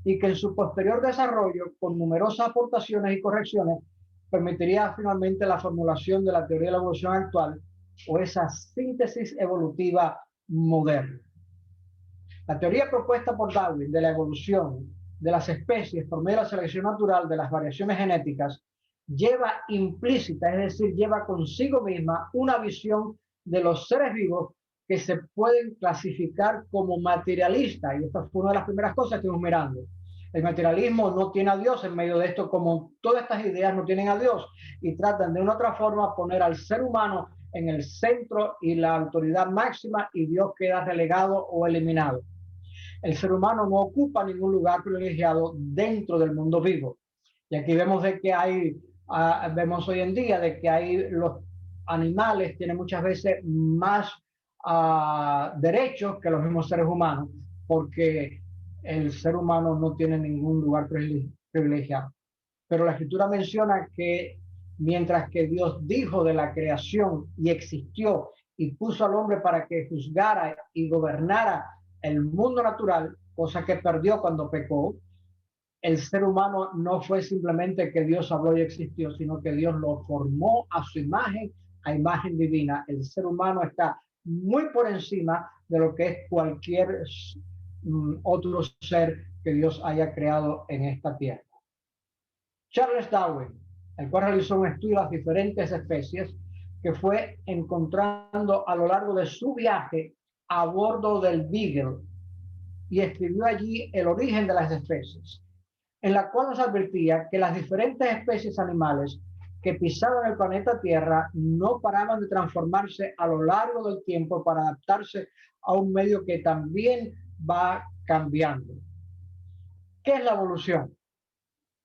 y que en su posterior desarrollo, con numerosas aportaciones y correcciones, permitiría finalmente la formulación de la teoría de la evolución actual, o esa síntesis evolutiva moderna. La teoría propuesta por Darwin de la evolución de las especies por medio de la selección natural de las variaciones genéticas lleva implícita, es decir, lleva consigo misma una visión de los seres vivos que se pueden clasificar como materialistas. Y esta fue una de las primeras cosas que estuvimos mirando. El materialismo no tiene a Dios en medio de esto, como todas estas ideas no tienen a Dios, y tratan de una otra forma poner al ser humano en el centro y la autoridad máxima, y Dios queda relegado o eliminado. El ser humano no ocupa ningún lugar privilegiado dentro del mundo vivo. Y aquí vemos de que hay, vemos hoy en día de que hay los animales tienen muchas veces más derechos que los mismos seres humanos, porque el ser humano no tiene ningún lugar privilegiado. Pero la Escritura menciona que mientras que Dios dijo de la creación y existió y puso al hombre para que juzgara y gobernara el mundo natural, cosa que perdió cuando pecó, el ser humano no fue simplemente que Dios habló y existió, sino que Dios lo formó a su imagen, a imagen divina. El ser humano está muy por encima de lo que es cualquier otro ser que Dios haya creado en esta tierra. Charles Darwin, el cual realizó un estudio de las diferentes especies que fue encontrando a lo largo de su viaje a bordo del Beagle, y escribió allí El origen de las especies, en la cual nos advertía que las diferentes especies animales que pisaban el planeta Tierra no paraban de transformarse a lo largo del tiempo para adaptarse a un medio que también va cambiando. ¿Qué es la evolución?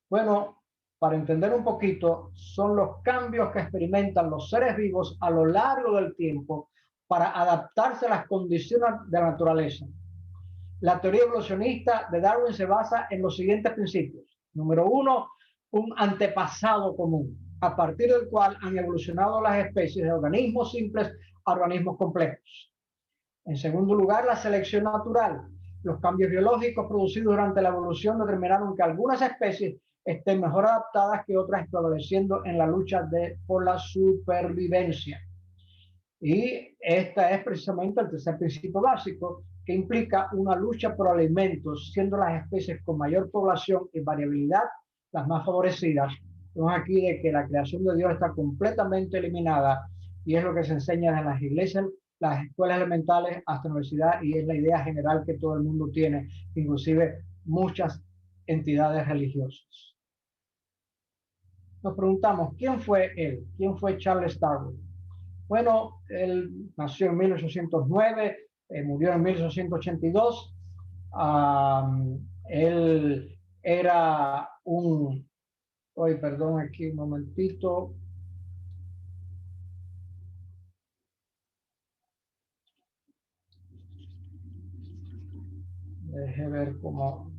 Bueno, para entender un poquito, son los cambios que experimentan los seres vivos a lo largo del tiempo para adaptarse a las condiciones de la naturaleza. La teoría evolucionista de Darwin se basa en los siguientes principios. Número uno, un antepasado común, a partir del cual han evolucionado las especies de organismos simples a organismos complejos. En segundo lugar, la selección natural. Los cambios biológicos producidos durante la evolución determinaron que algunas especies estén mejor adaptadas que otras, prevaleciendo en la lucha por la supervivencia. Y este es precisamente el tercer principio básico, que implica una lucha por alimentos, siendo las especies con mayor población y variabilidad las más favorecidas. Vemos aquí de que la creación de Dios está completamente eliminada, y es lo que se enseña en las iglesias, las escuelas elementales, hasta la universidad, y es la idea general que todo el mundo tiene, inclusive muchas entidades religiosas. Nos preguntamos, ¿quién fue él? ¿Quién fue Charles Darwin? Bueno, él nació en 1809, murió en 1882. Él era un... Oye, perdón, aquí un momentito. Deje ver cómo...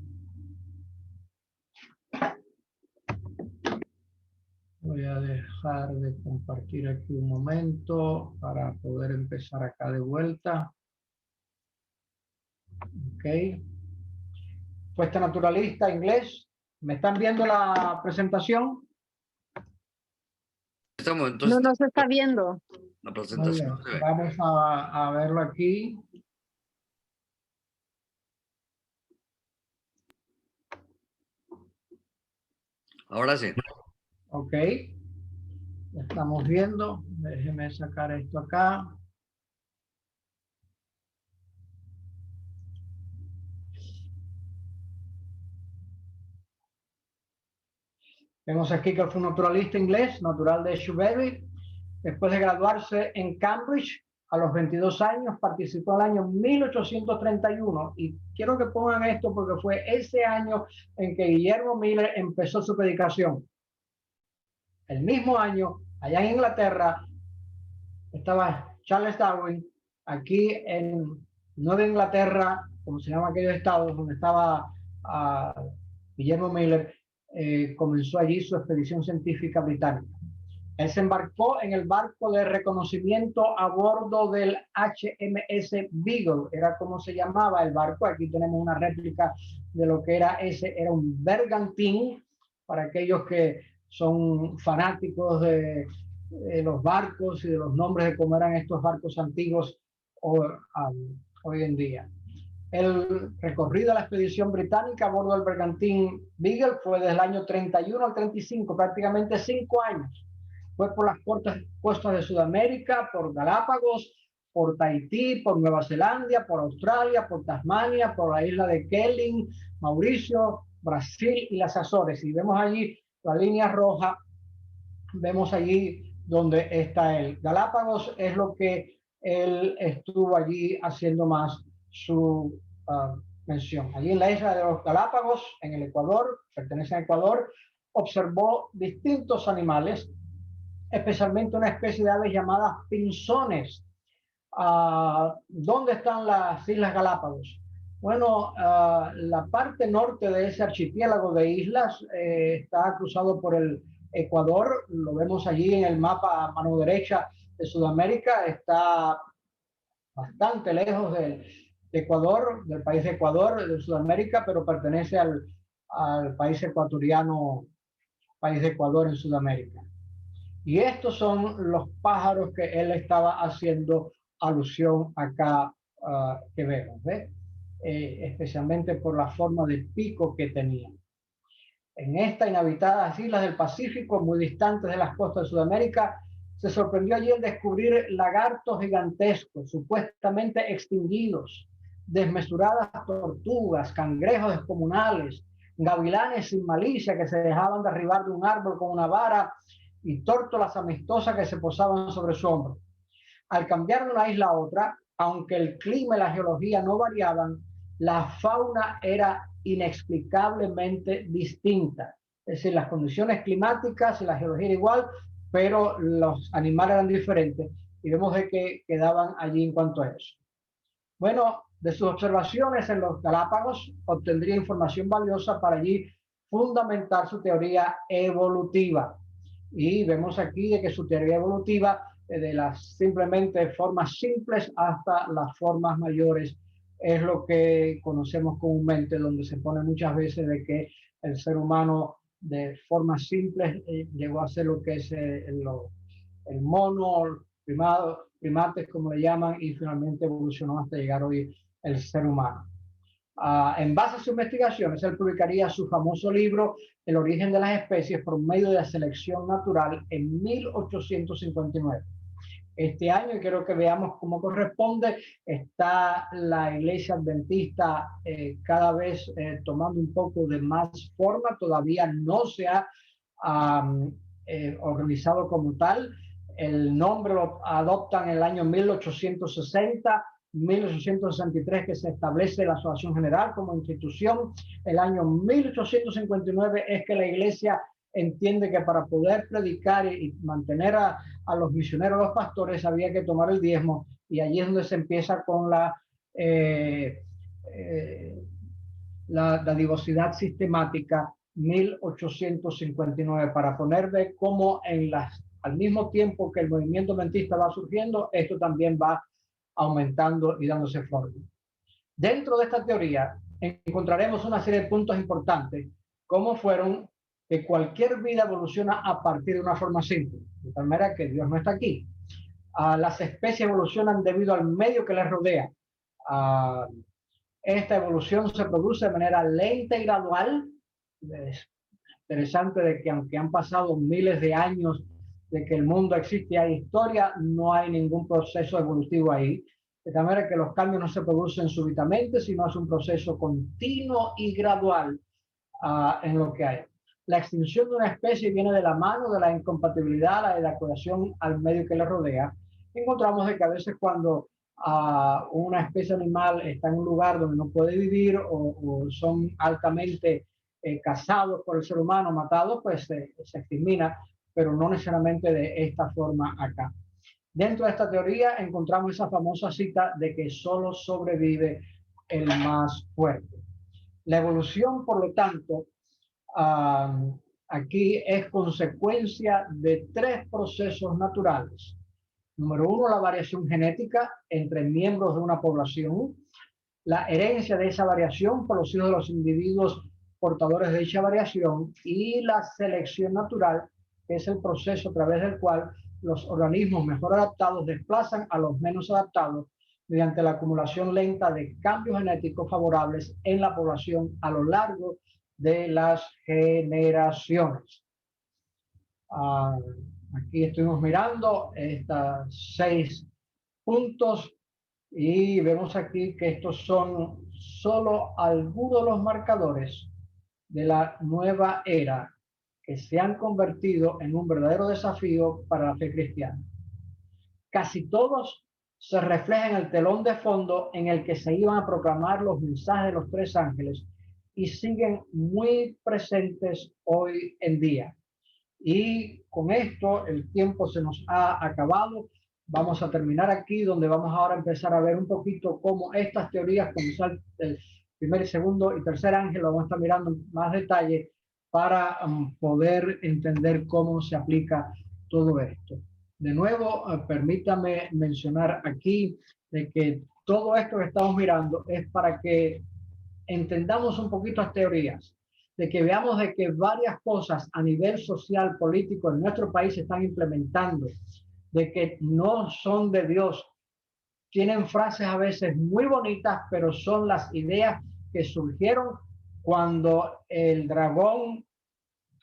Voy a dejar de compartir aquí un momento para poder empezar acá de vuelta. Ok. Fue este naturalista inglés. ¿Me están viendo la presentación? Estamos, entonces, No se está viendo. la presentación se ve. Vamos a verlo aquí. Ahora sí. Ok. Estamos viendo. Déjeme sacar esto acá. Vemos aquí que fue un naturalista inglés, natural de Shrewsbury. Después de graduarse en Cambridge, a los 22 años, participó en el año 1831. Y quiero que pongan esto porque fue ese año en que Guillermo Miller empezó su predicación. El mismo año, allá en Inglaterra, estaba Charles Darwin, aquí en Nueva Inglaterra, como se llama aquellos estados, donde estaba Guillermo Miller, comenzó allí su expedición científica británica. Él se embarcó en el barco de reconocimiento a bordo del HMS Beagle, era como se llamaba el barco. Aquí tenemos una réplica de lo que era ese, era un bergantín, para aquellos que son fanáticos de los barcos y de los nombres de cómo eran estos barcos antiguos hoy en día. El recorrido de la expedición británica a bordo del bergantín Beagle fue desde el año 31 al 35, prácticamente 5 años. Fue por las costas de Sudamérica, por Galápagos, por Tahití, por Nueva Zelanda, por Australia, por Tasmania, por la isla de Keeling, Mauricio, Brasil y las Azores. Y vemos allí la línea roja, vemos allí donde está él. Galápagos es lo que él estuvo allí haciendo más su mención. Allí en la isla de los Galápagos, en el Ecuador, pertenece a Ecuador, observó distintos animales, especialmente una especie de aves llamadas pinzones. ¿Dónde están las Islas Galápagos? Bueno, la parte norte de ese archipiélago de islas está cruzado por el Ecuador. Lo vemos allí en el mapa a mano derecha de Sudamérica. Está bastante lejos del Ecuador, del país de Ecuador, de Sudamérica, pero pertenece al país ecuatoriano, país de Ecuador en Sudamérica. Y estos son los pájaros que él estaba haciendo alusión acá que vemos, ¿ves? Especialmente por la forma del pico que tenían. En estas inhabitadas islas del Pacífico, muy distantes de las costas de Sudamérica, se sorprendió allí en descubrir lagartos gigantescos, supuestamente extinguidos, desmesuradas tortugas, cangrejos descomunales, gavilanes sin malicia que se dejaban derribar de un árbol con una vara y tórtolas amistosas que se posaban sobre su hombro. Al cambiar de una isla a otra, aunque el clima y la geología no variaban, la fauna era inexplicablemente distinta. Es decir, las condiciones climáticas y la geología era igual, pero los animales eran diferentes y vemos de que quedaban allí en cuanto a eso. Bueno, de sus observaciones en los Galápagos obtendría información valiosa para allí fundamentar su teoría evolutiva. Y vemos aquí de que su teoría evolutiva, de las simplemente formas simples hasta las formas mayores, es lo que conocemos comúnmente, donde se pone muchas veces de que el ser humano de formas simples llegó a ser lo que es el mono, primates como le llaman, y finalmente evolucionó hasta llegar hoy el ser humano. En base a sus investigaciones, él publicaría su famoso libro El origen de las especies por medio de la selección natural en 1859. Este año, y quiero que veamos cómo corresponde, está la Iglesia Adventista cada vez tomando un poco de más forma. Todavía no se ha organizado como tal. El nombre lo adoptan en el año 1860, 1863 que se establece la Asociación General como institución. El año 1859 es que la Iglesia entiende que para poder predicar y mantener a los misioneros, a los pastores, había que tomar el diezmo, y allí es donde se empieza con la dadivosidad sistemática 1859, para poner de cómo al mismo tiempo que el movimiento adventista va surgiendo, esto también va aumentando y dándose forma. Dentro de esta teoría encontraremos una serie de puntos importantes, como fueron que cualquier vida evoluciona a partir de una forma simple, de tal manera que Dios no está aquí. Las especies evolucionan debido al medio que les rodea. Esta evolución se produce de manera lenta y gradual. Es interesante de que aunque han pasado miles de años de que el mundo existe y hay historia, no hay ningún proceso evolutivo ahí. De tal manera que los cambios no se producen súbitamente, sino es un proceso continuo y gradual en lo que hay. La extinción de una especie viene de la mano de la incompatibilidad, la adecuación al medio que le rodea. Encontramos de que a veces cuando una especie animal está en un lugar donde no puede vivir o son altamente cazados por el ser humano, matados, pues se extermina, pero no necesariamente de esta forma acá. Dentro de esta teoría encontramos esa famosa cita de que solo sobrevive el más fuerte. La evolución, por lo tanto, aquí es consecuencia de tres procesos naturales. Número uno, la variación genética entre miembros de una población, la herencia de esa variación por los hijos de los individuos portadores de dicha variación, y la selección natural, que es el proceso a través del cual los organismos mejor adaptados desplazan a los menos adaptados mediante la acumulación lenta de cambios genéticos favorables en la población a lo largo de las generaciones. Aquí estuvimos mirando estos 6 puntos y vemos aquí que estos son solo algunos de los marcadores de la nueva era que se han convertido en un verdadero desafío para la fe cristiana. Casi todos se reflejan en el telón de fondo en el que se iban a proclamar los mensajes de los 3 ángeles y siguen muy presentes hoy en día. Y con esto el tiempo se nos ha acabado. vamos a terminar aquí, donde vamos ahora a empezar a ver un poquito cómo estas teorías, como el primer, segundo y tercer ángel, lo vamos a estar mirando en más detalle para poder entender cómo se aplica todo esto. De nuevo, permítame mencionar aquí de que todo esto que estamos mirando es para que entendamos un poquito las teorías, de que veamos de que varias cosas a nivel social, político en nuestro país se están implementando, de que no son de Dios. Tienen frases a veces muy bonitas, pero son las ideas que surgieron cuando el dragón,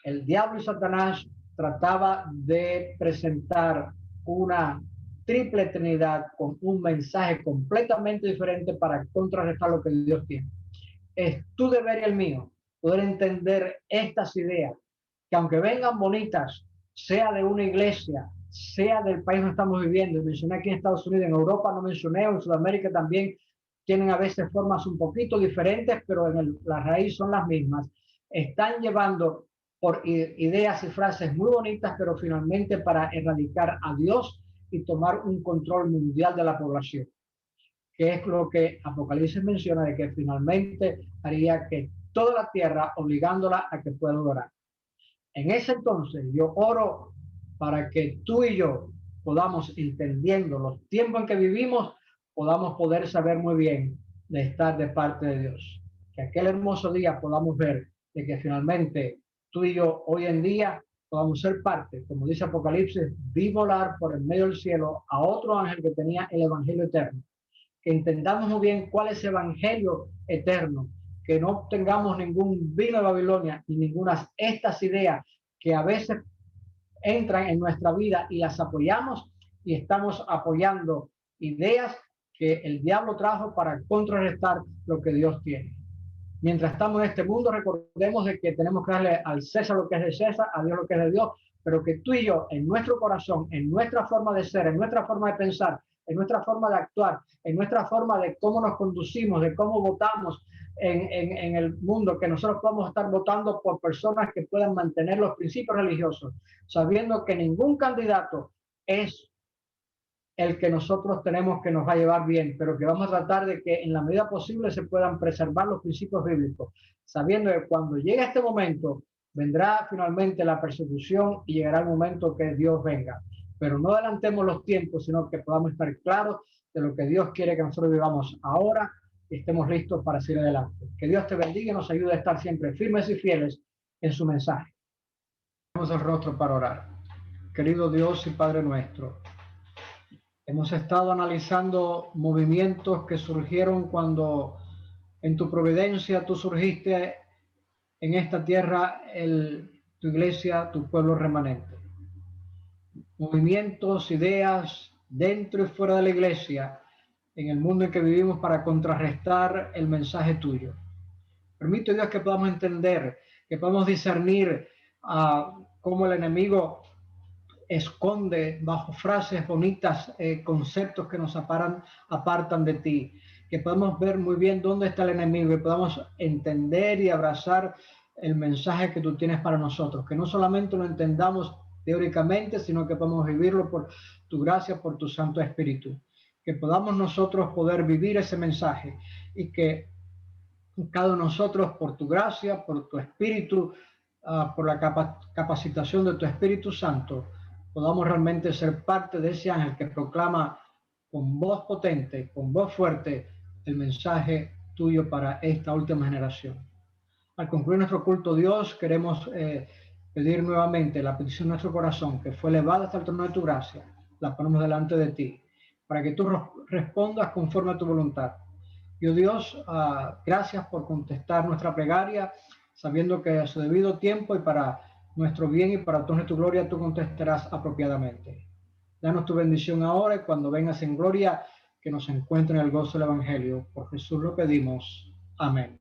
el diablo y Satanás trataba de presentar una triple trinidad con un mensaje completamente diferente para contrarrestar lo que Dios tiene. Es tu deber y el mío poder entender estas ideas, que aunque vengan bonitas, sea de una iglesia, sea del país donde estamos viviendo, mencioné aquí en Estados Unidos, en Europa no mencioné, en Sudamérica también tienen a veces formas un poquito diferentes, pero la raíz son las mismas. Están llevando por ideas y frases muy bonitas, pero finalmente para erradicar a Dios y tomar un control mundial de la población, que es lo que Apocalipsis menciona, de que finalmente haría que toda la tierra, obligándola a que pueda adorar. En ese entonces yo oro para que tú y yo podamos, entendiendo los tiempos en que vivimos, podamos poder saber muy bien de estar de parte de Dios. Que aquel hermoso día podamos ver de que finalmente tú y yo hoy en día podamos ser parte, como dice Apocalipsis, vi volar por el medio del cielo a otro ángel que tenía el evangelio eterno. Que entendamos muy bien cuál es el evangelio eterno, que no tengamos ningún vino de Babilonia ni ninguna estas ideas que a veces entran en nuestra vida y las apoyamos, y estamos apoyando ideas que el diablo trajo para contrarrestar lo que Dios tiene. Mientras estamos en este mundo, recordemos de que tenemos que darle al César lo que es de César, a Dios lo que es de Dios, pero que tú y yo, en nuestro corazón, en nuestra forma de ser, en nuestra forma de pensar, en nuestra forma de actuar, en nuestra forma de cómo nos conducimos, de cómo votamos en el mundo, que nosotros podamos estar votando por personas que puedan mantener los principios religiosos, sabiendo que ningún candidato es el que nosotros tenemos que nos va a llevar bien, pero que vamos a tratar de que en la medida posible se puedan preservar los principios bíblicos, sabiendo que cuando llegue este momento, vendrá finalmente la persecución y llegará el momento que Dios venga. Pero no adelantemos los tiempos, sino que podamos estar claros de lo que Dios quiere que nosotros vivamos ahora y estemos listos para seguir adelante. Que Dios te bendiga y nos ayude a estar siempre firmes y fieles en su mensaje. Vamos al rostro para orar. Querido Dios y Padre nuestro, hemos estado analizando movimientos que surgieron cuando en tu providencia tú surgiste en esta tierra, tu iglesia, tu pueblo remanente. Movimientos, ideas dentro y fuera de la iglesia, en el mundo en que vivimos, para contrarrestar el mensaje tuyo. Permite, Dios, que podamos entender, que podamos discernir cómo el enemigo esconde bajo frases bonitas conceptos que nos apartan de ti, que podamos ver muy bien dónde está el enemigo y podamos entender y abrazar el mensaje que tú tienes para nosotros, que no solamente lo entendamos teóricamente, sino que podamos vivirlo por tu gracia, por tu Santo Espíritu, que podamos nosotros poder vivir ese mensaje y que cada uno de nosotros, por tu gracia, por tu Espíritu, por la capacitación de tu Espíritu Santo, podamos realmente ser parte de ese ángel que proclama con voz potente, con voz fuerte, el mensaje tuyo para esta última generación. Al concluir nuestro culto, Dios, queremos pedir nuevamente la petición de nuestro corazón, que fue elevada hasta el trono de tu gracia, la ponemos delante de ti, para que tú respondas conforme a tu voluntad. Yo, Dios, gracias por contestar nuestra plegaria, sabiendo que a su debido tiempo y para nuestro bien y para tu gloria, tú contestarás apropiadamente. Danos tu bendición ahora y cuando vengas en gloria, que nos encuentre en el gozo del Evangelio. Por Jesús lo pedimos. Amén.